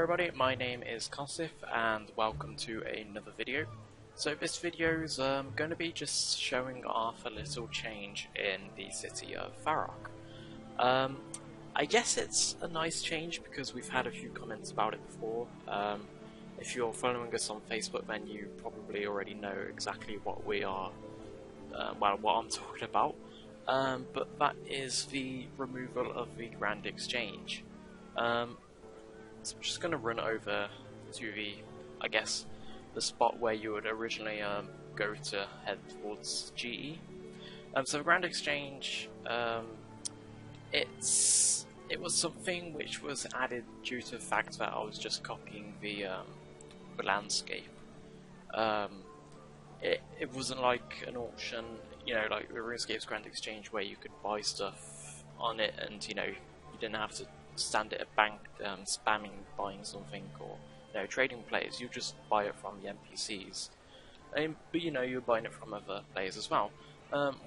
everybody, my name is Kosif and welcome to another video. So this video is going to be just showing off a little change in the city of Varrock. I guess it's a nice change because we've had a few comments about it before. If you're following us on Facebook, then you probably already know exactly what we are, what I'm talking about. But that is the removal of the Grand Exchange. So I'm just going to run over to I guess, the spot where you would originally go to head towards GE. So the Grand Exchange, it was something which was added due to the fact that I was just copying the landscape. It wasn't like an auction, you know, like RuneScape's Grand Exchange where you could buy stuff on it and, you know, you didn't have to stand at a bank spamming buying something or, you know, trading players. You just buy it from the NPCs. But, you know, you're buying it from other players as well.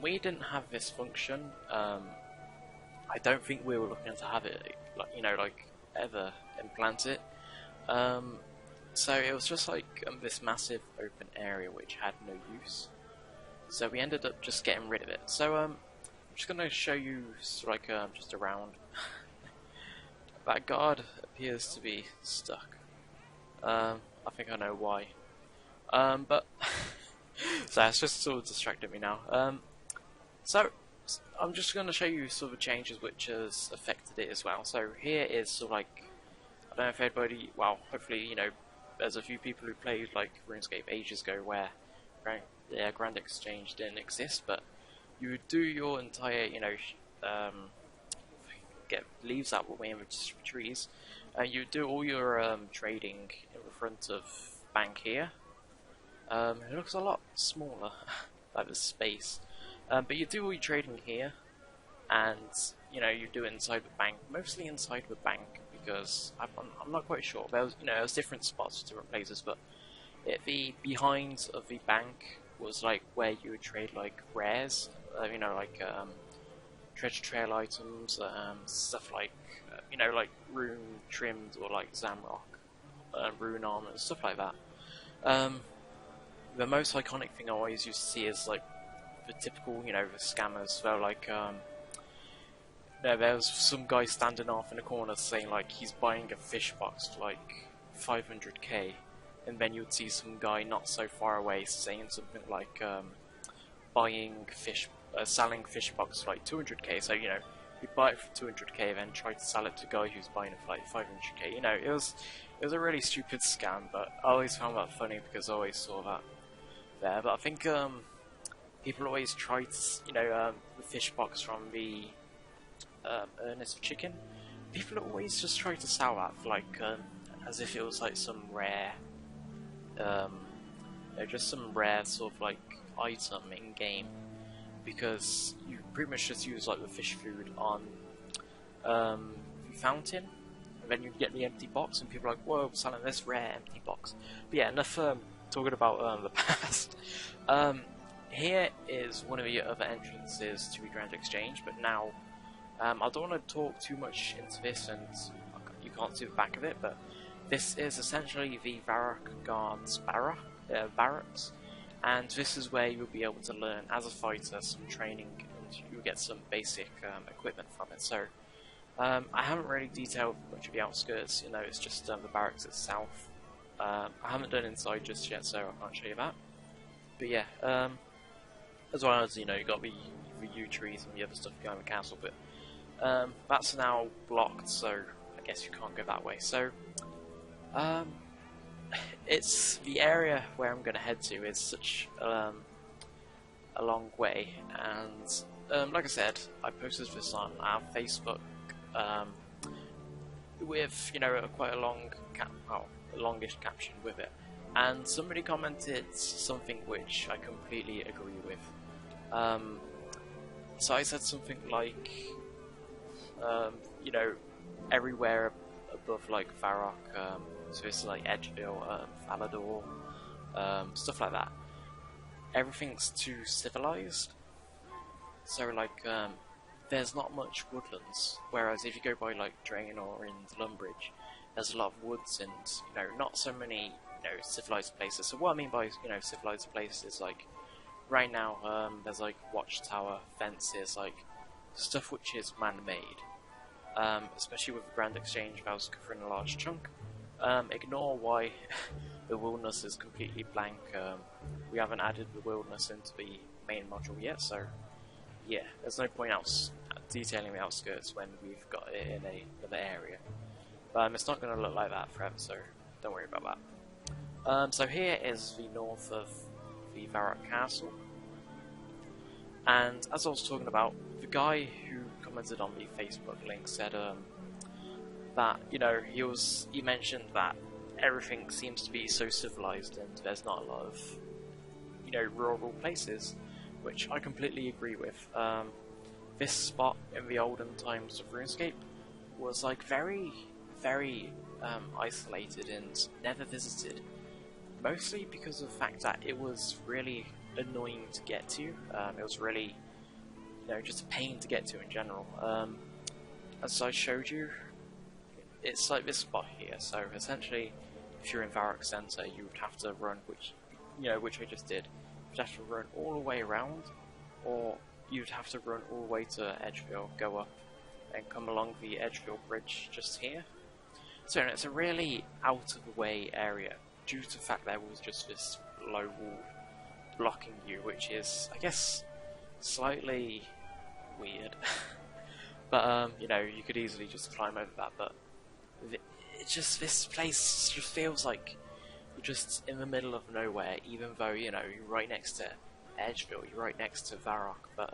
We didn't have this function. I don't think we were looking to have it, like, you know, like, ever implant it. So it was just like this massive open area which had no use. So we ended up just getting rid of it. So I'm just going to show you like just around. That guard appears to be stuck. I think I know why. But so it's just sort of distracted me now. So I'm just going to show you sort of changes which has affected it as well. So here is sort of like, I don't know if everybody, well, hopefully, you know, there's a few people who played like RuneScape ages ago where their Grand Exchange didn't exist, but you would do your entire, you know, get leaves out the way in the trees, you do all your trading in the front of bank here. It looks a lot smaller, like the space, but you do all your trading here, and you know, you do it inside the bank, mostly inside the bank, because I'm not quite sure. There was, you know, there was different spots for different places, but the behind of the bank was like where you would trade like rares, you know, like treasure trail items, stuff like, you know, like rune trimmed or like Zamrock, rune armor, stuff like that. The most iconic thing I always used to see is like the typical, you know, the scammers. So like, there was some guy standing off in the corner saying like he's buying a fish box for like 500k, and then you'd see some guy not so far away saying something like buying fish. Selling fish box for like 200k, so you know, you buy it for 200k, then try to sell it to a guy who's buying it for like 500k. You know, it was a really stupid scam, but I always found that funny because I always saw that there. But I think people always try to, you know, the fish box from the Earnest Chicken. People always just try to sell that for like as if it was like some rare, you know, just some rare sort of like item in game. Because you pretty much just use like the fish food on the fountain, and then you get the empty box, and people are like, "Whoa, I'm selling this rare empty box." But yeah, enough talking about the past. Here is one of the other entrances to the Grand Exchange, but now I don't want to talk too much into this, and you can't see the back of it. But this is essentially the Varrock Guards barracks. And this is where you'll be able to learn as a fighter some training, and you'll get some basic equipment from it. So I haven't really detailed much of the outskirts, you know, it's just the barracks itself. I haven't done inside just yet, so I can't show you that. But yeah, as well as, you know, you got the yew trees and the other stuff going in the castle, but that's now blocked, so I guess you can't go that way. So it's the area where I'm going to head to is such a long way, and like I said, I posted this on our Facebook with, you know, quite a longish caption with it, and somebody commented something which I completely agree with. So I said something like, you know, everywhere above like Varrock, so it's like Edgeville, Falador, stuff like that. Everything's too civilized. So like, there's not much woodlands. Whereas if you go by like Draenor in Lumbridge, there's a lot of woods and, you know, not so many, you know, civilized places. So what I mean by, you know, civilized places is like, right now, there's like watchtower, fences, like stuff which is man-made. Especially with the Grand Exchange, if I was covering a large chunk. Ignore why the wilderness is completely blank. We haven't added the wilderness into the main module yet, so yeah, there's no point detailing the outskirts when we've got it in another area. It's not going to look like that forever, so don't worry about that. So here is the north of the Varrock Castle, and as I was talking about, the guy who commented on the Facebook link said that, you know, he mentioned that everything seems to be so civilized and there's not a lot of, you know, rural places, which I completely agree with. This spot in the olden times of RuneScape was like very, very isolated and never visited, mostly because of the fact that it was really annoying to get to. It was really, you know, just a pain to get to in general. As I showed you, it's like this spot here. So essentially, if you're in Varrock Center, you would have to run, which I just did. You'd have to run all the way around, or you'd have to run all the way to Edgeville, go up, and come along the Edgeville Bridge just here. So it's a really out of the way area due to the fact there was just this low wall blocking you, which is, I guess, slightly weird. But you know, you could easily just climb over that. But it's just, this place just feels like you're just in the middle of nowhere, even though, you know, you're right next to Edgeville, you're right next to Varrock. But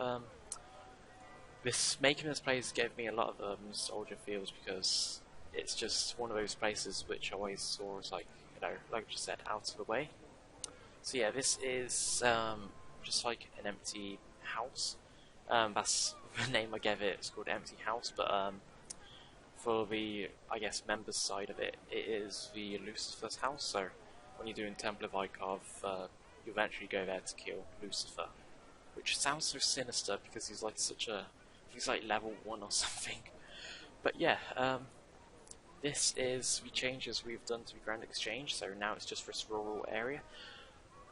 making this place gave me a lot of nostalgia feels, because it's just one of those places which I always saw as, like, you know, like I just said, out of the way. So yeah, this is just like an empty house. That's the name I gave it. It's called Empty House. But for the, I guess, members side of it, it is the Lucifer's house. So when you're doing Temple of Ikov, you eventually go there to kill Lucifer, which sounds so sinister because he's like level 1 or something. But yeah, this is the changes we've done to the Grand Exchange. So now it's just this rural area.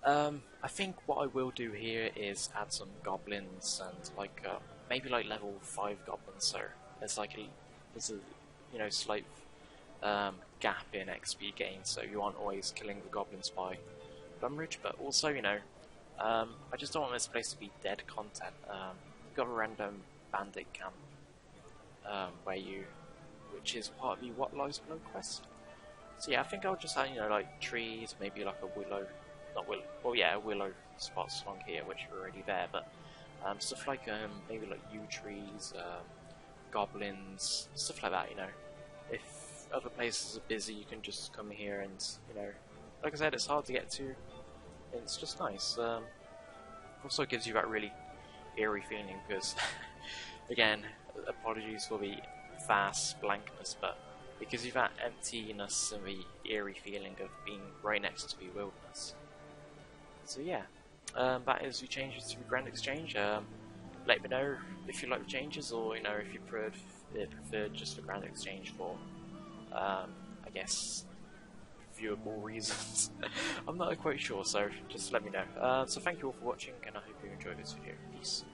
I think what I will do here is add some goblins and like maybe like level 5 goblins. So there's a you know, slight gap in XP gain. So you aren't always killing the goblins by Blumridge, but also, you know, I just don't want this place to be dead content. We've got a random bandit camp which is part of the What Lies Below quest. So yeah, I think I'll just add, you know, like trees, maybe like a willow. Willow spots along here, which are already there, but stuff like maybe like yew trees, goblins, stuff like that. You know, if other places are busy, you can just come here, and, you know, like I said, it's hard to get to, and it's just nice. Also gives you that really eerie feeling, because again, apologies for the vast blankness, but it gives you that emptiness and the eerie feeling of being right next to the wilderness. So yeah, that is the changes to the Grand Exchange. Let me know if you like the changes, or, you know, if you preferred just the Grand Exchange for, I guess, viewable reasons. I'm not quite sure, so just let me know. So thank you all for watching, and I hope you enjoyed this video. Peace.